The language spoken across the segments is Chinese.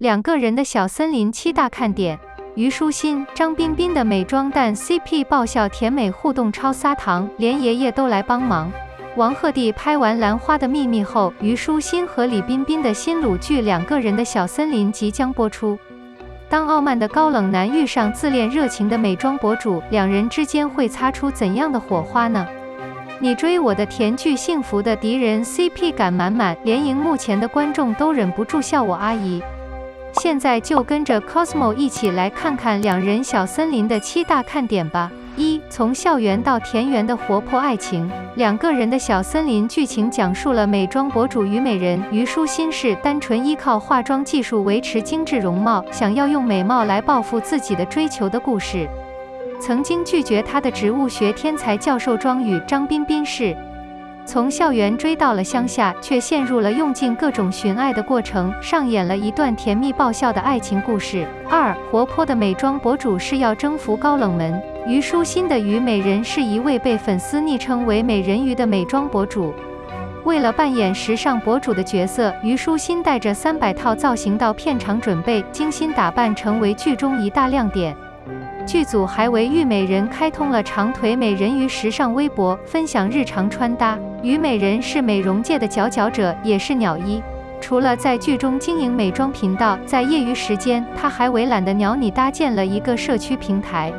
两个人的小森林7大看点。虞书欣、张彬彬的美妆蛋 CP 爆笑甜美互动超撒糖，连爷爷都来帮忙。王鹤棣拍完《兰花的秘密》后，虞书欣和李彬彬的新鲁剧《两个人的小森林》即将播出。当傲慢的高冷男遇上自恋热情的美妆博主，两人之间会擦出怎样的火花呢？你追我的甜剧幸福的敌人 CP 感满满，连荧幕前的观众都忍不住笑我阿姨。现在就跟着 Cosmo 一起来看看两人小森林的7大看点吧。1. 从校园到田园的活泼爱情。两个人的小森林剧情讲述了美妆博主虞美人虞书欣是单纯依靠化妆技术维持精致容貌，想要用美貌来报复自己的追求的故事。曾经拒绝她的植物学天才教授庄宇张彬彬是从校园追到了乡下，却陷入了用尽各种寻爱的过程，上演了一段甜蜜爆笑的爱情故事。2. 活泼的美妆博主是要征服高冷门。虞书欣的虞美人是一位被粉丝昵称为美人鱼的美妆博主。为了扮演时尚博主的角色，虞书欣带着300套造型到片场准备，精心打扮成为剧中一大亮点。剧组还为虞美人开通了长腿美人鱼时尚微博，分享日常穿搭。虞美人是美容界的佼佼者，也是鸟医。除了在剧中经营美妆频道，在业余时间，她还为懒的鸟你搭建了一个社区平台。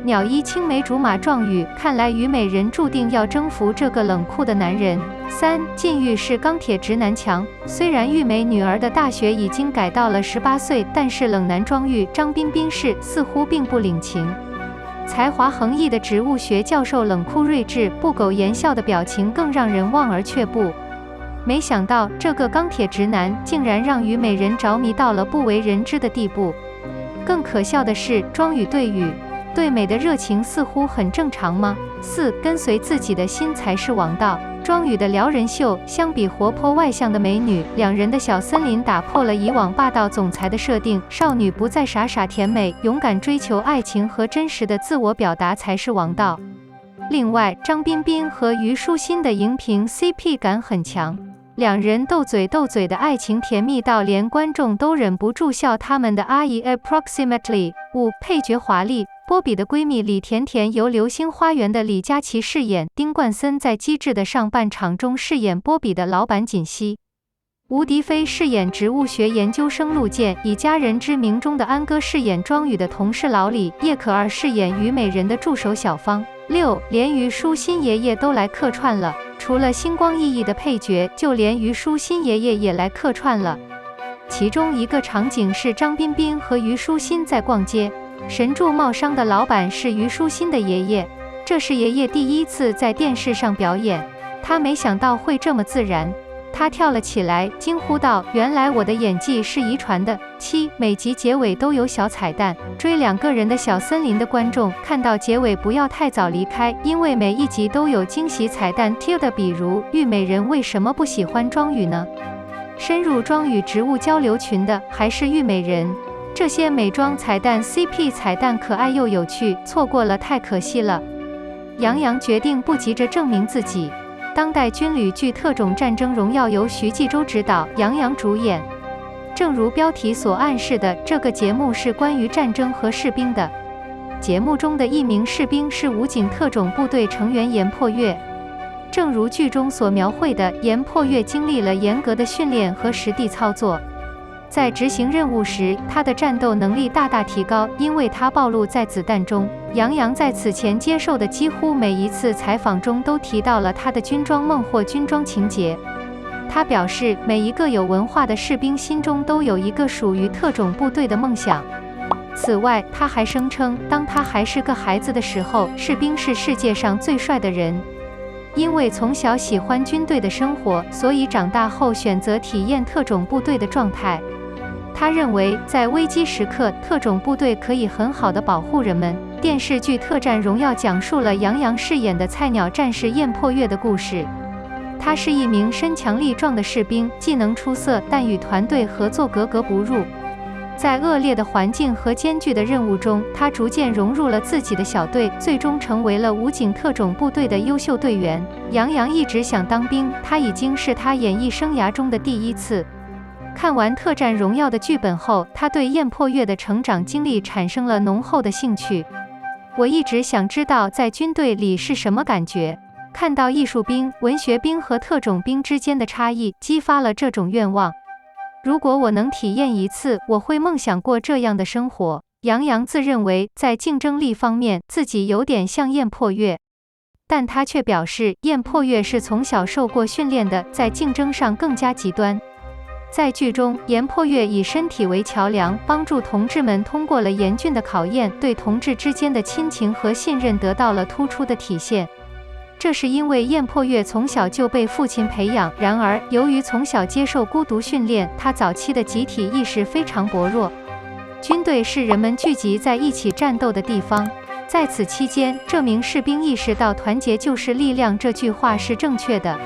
鸟医青梅竹马壮语，看来虞美人注定要征服这个冷酷的男人。3. 禁欲是钢铁直男强。虽然玉美女儿的大学已经改到了18岁，但是冷男庄玉张彬彬是似乎并不领情。才华横溢的植物学教授冷酷睿智、不苟言笑的表情更让人望而却步。没想到这个钢铁直男竟然让虞美人着迷到了不为人知的地步。更可笑的是，庄宇对美的热情似乎很正常吗？4. 跟随自己的心才是王道。庄宇的撩人秀，相比活泼外向的美女，两人的小森林打破了以往霸道总裁的设定，少女不再傻傻甜美，勇敢追求爱情和真实的自我表达才是王道。另外，张彬彬和虞书欣的荧屏 CP 感很强，两人斗嘴的爱情甜蜜到连观众都忍不住笑他们的阿姨 approximately。5. 配角华丽。波比的闺蜜李甜甜由流星花园的李佳琦饰演，丁冠森在机智的上半场中饰演波比的老板锦溪，吴迪飞饰演植物学研究生陆健，以家人之名中的安哥饰演庄宇的同事老李，叶可儿饰演虞美人的助手小芳。6. 连虞书欣爷爷都来客串了，除了星光熠熠的配角，就连虞书欣爷爷也来客串了。其中一个场景是张彬彬和虞书欣在逛街。神助贸商的老板是虞书欣的爷爷，这是爷爷第一次在电视上表演，他没想到会这么自然，他跳了起来，惊呼道：“原来我的演技是遗传的。”7. 每集结尾都有小彩蛋，追两个人的小森林的观众看到结尾不要太早离开，因为每一集都有惊喜彩蛋。比如虞美人为什么不喜欢庄宇呢？深入庄宇植物交流群的还是虞美人。这些美妆彩蛋 CP 彩蛋可爱又有趣，错过了太可惜了。杨洋决定不急着证明自己。当代军旅剧《特种战争荣耀》由徐纪周执导，杨洋主演。正如标题所暗示的，这个节目是关于战争和士兵的。节目中的一名士兵是武警特种部队成员严破月。正如剧中所描绘的，严破月经历了严格的训练和实地操作。在执行任务时，他的战斗能力大大提高，因为他暴露在子弹中。杨洋在此前接受的几乎每一次采访中都提到了他的军装梦或军装情节。他表示，每一个有文化的士兵心中都有一个属于特种部队的梦想。此外，他还声称，当他还是个孩子的时候，士兵是世界上最帅的人。因为从小喜欢军队的生活，所以长大后选择体验特种部队的状态。他认为，在危机时刻，特种部队可以很好的保护人们。电视剧《特战荣耀》讲述了杨洋饰演的菜鸟战士燕破月的故事。他是一名身强力壮的士兵，技能出色，但与团队合作格格不入。在恶劣的环境和艰巨的任务中，他逐渐融入了自己的小队，最终成为了武警特种部队的优秀队员。杨洋一直想当兵，他已经是他演艺生涯中的第一次。看完《特战荣耀》的剧本后，他对燕破月的成长经历产生了浓厚的兴趣。我一直想知道在军队里是什么感觉，看到艺术兵、文学兵和特种兵之间的差异，激发了这种愿望。如果我能体验一次，我会梦想过这样的生活。杨洋自认为在竞争力方面自己有点像燕破月，但他却表示燕破月是从小受过训练的，在竞争上更加极端。在剧中，燕破月以身体为桥梁，帮助同志们通过了严峻的考验，对同志之间的亲情和信任得到了突出的体现。这是因为燕破月从小就被父亲培养，然而由于从小接受孤独训练，他早期的集体意识非常薄弱。军队是人们聚集在一起战斗的地方，在此期间，这名士兵意识到团结就是力量这句话是正确的。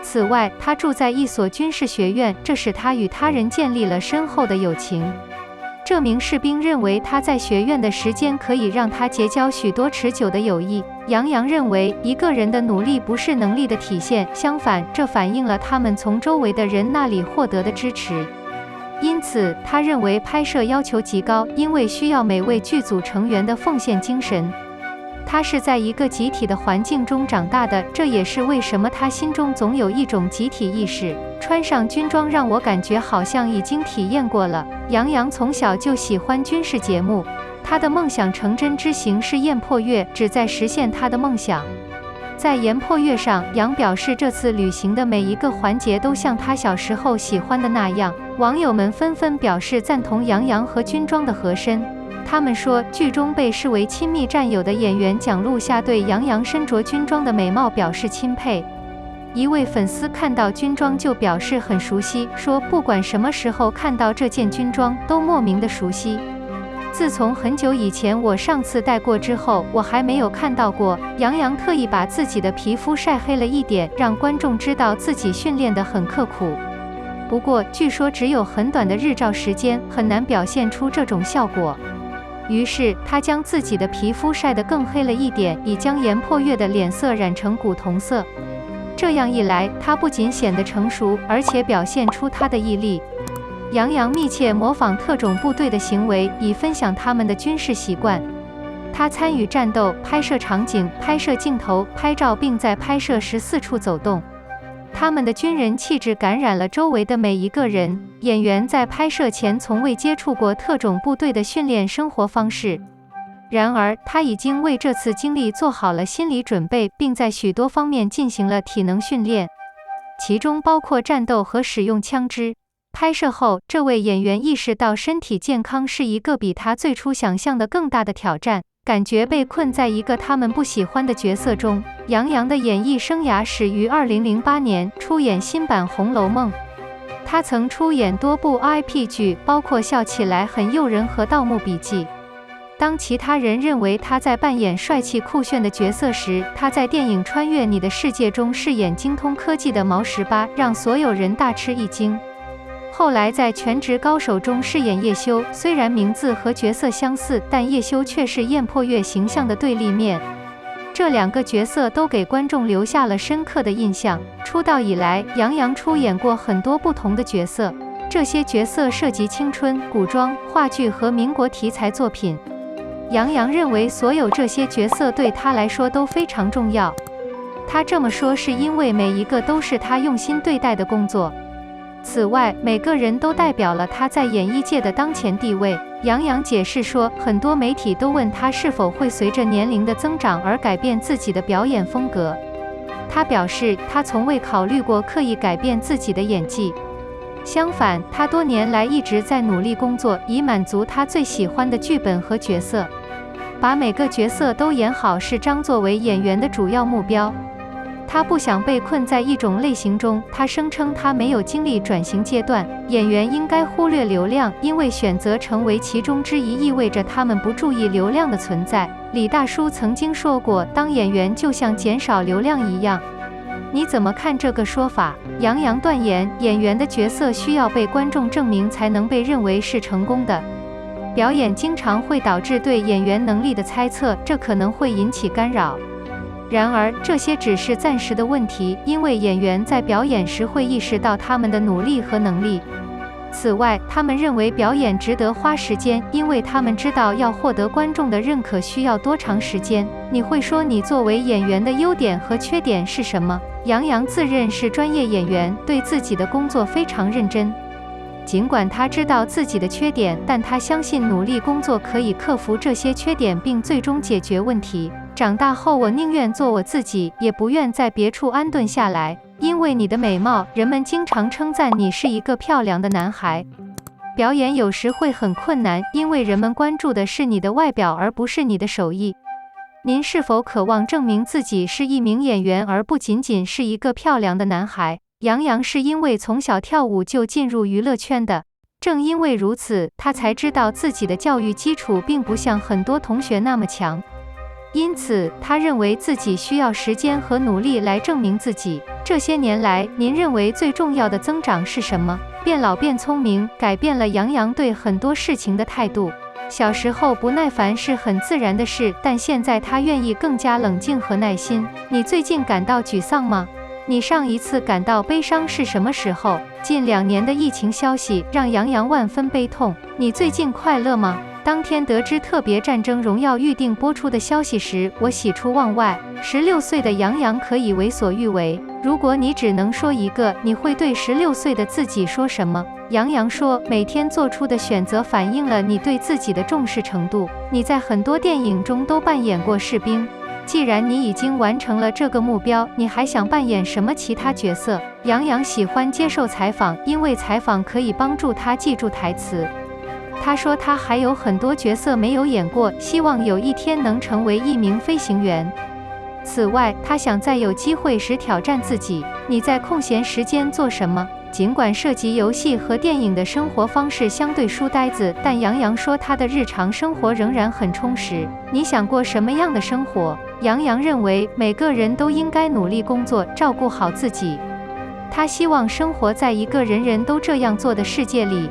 此外，他住在一所军事学院，这使他与他人建立了深厚的友情。这名士兵认为他在学院的时间可以让他结交许多持久的友谊。杨洋认为，一个人的努力不是能力的体现，相反，这反映了他们从周围的人那里获得的支持。因此，他认为拍摄要求极高，因为需要每位剧组成员的奉献精神。他是在一个集体的环境中长大的，这也是为什么他心中总有一种集体意识。穿上军装让我感觉好像已经体验过了。杨洋从小就喜欢军事节目，他的梦想成真之行是燕破月，旨在实现他的梦想。在燕破月上，杨表示这次旅行的每一个环节都像他小时候喜欢的那样。网友们纷纷表示赞同杨洋和军装的合身。他们说，剧中被视为亲密战友的演员蒋璐夏对杨洋身着军装的美貌表示钦佩。一位粉丝看到军装就表示很熟悉，说不管什么时候看到这件军装，都莫名的熟悉。自从很久以前我上次戴过之后，我还没有看到过。杨洋特意把自己的皮肤晒黑了一点，让观众知道自己训练得很刻苦。不过，据说只有很短的日照时间，很难表现出这种效果。于是，他将自己的皮肤晒得更黑了一点，以将燕破月的脸色染成古铜色。这样一来，他不仅显得成熟，而且表现出他的毅力。杨洋密切模仿特种部队的行为，以分享他们的军事习惯。他参与战斗、拍摄场景、拍摄镜头、拍照，并在拍摄时四处走动。他们的军人气质感染了周围的每一个人。演员在拍摄前从未接触过特种部队的训练生活方式，然而他已经为这次经历做好了心理准备，并在许多方面进行了体能训练，其中包括战斗和使用枪支。拍摄后，这位演员意识到身体健康是一个比他最初想象的更大的挑战，感觉被困在一个他们不喜欢的角色中。杨洋的演艺生涯始于2008年，出演新版《红楼梦》。他曾出演多部 IP 剧，包括《笑起来很诱人》和《盗墓笔记》。当其他人认为他在扮演帅气酷炫的角色时，他在电影《穿越你的世界》中饰演精通科技的毛18，让所有人大吃一惊。后来在《全职高手》中饰演叶修，虽然名字和角色相似，但叶修却是燕破月形象的对立面。这两个角色都给观众留下了深刻的印象。出道以来，杨洋出演过很多不同的角色，这些角色涉及青春、古装、话剧和民国题材作品。杨洋认为所有这些角色对他来说都非常重要。他这么说是因为每一个都是他用心对待的工作。此外，每个人都代表了他在演艺界的当前地位。杨洋解释说，很多媒体都问他是否会随着年龄的增长而改变自己的表演风格。他表示，他从未考虑过刻意改变自己的演技。相反，他多年来一直在努力工作，以满足他最喜欢的剧本和角色。把每个角色都演好是张作为演员的主要目标。他不想被困在一种类型中，他声称他没有经历转型阶段。演员应该忽略流量，因为选择成为其中之一意味着他们不注意流量的存在。李大叔曾经说过，当演员就像减少流量一样。你怎么看这个说法？杨洋断言，演员的角色需要被观众证明才能被认为是成功的。表演经常会导致对演员能力的猜测，这可能会引起干扰。然而，这些只是暂时的问题，因为演员在表演时会意识到他们的努力和能力。此外，他们认为表演值得花时间，因为他们知道要获得观众的认可需要多长时间。你会说你作为演员的优点和缺点是什么？杨洋自认是专业演员，对自己的工作非常认真。尽管他知道自己的缺点，但他相信努力工作可以克服这些缺点，并最终解决问题。长大后，我宁愿做我自己，也不愿在别处安顿下来。因为你的美貌，人们经常称赞你是一个漂亮的男孩。表演有时会很困难，因为人们关注的是你的外表，而不是你的手艺。您是否渴望证明自己是一名演员，而不仅仅是一个漂亮的男孩？杨洋是因为从小跳舞就进入娱乐圈的，正因为如此，他才知道自己的教育基础并不像很多同学那么强。因此，他认为自己需要时间和努力来证明自己。这些年来，您认为最重要的增长是什么？变老变聪明，改变了杨洋对很多事情的态度。小时候不耐烦是很自然的事，但现在他愿意更加冷静和耐心。你最近感到沮丧吗？你上一次感到悲伤是什么时候？近2年的疫情消息让杨洋万分悲痛。你最近快乐吗？当天得知特别战争荣耀预定播出的消息时，我喜出望外。16岁的杨洋可以为所欲为。如果你只能说一个，你会对16岁的自己说什么？杨洋说，每天做出的选择反映了你对自己的重视程度。你在很多电影中都扮演过士兵。既然你已经完成了这个目标，你还想扮演什么其他角色？杨洋喜欢接受采访，因为采访可以帮助他记住台词。他说他还有很多角色没有演过，希望有一天能成为一名飞行员。此外，他想在有机会时挑战自己。你在空闲时间做什么？尽管涉及游戏和电影的生活方式相对书呆子，但杨洋说他的日常生活仍然很充实。你想过什么样的生活？杨洋认为每个人都应该努力工作，照顾好自己。他希望生活在一个人人都这样做的世界里，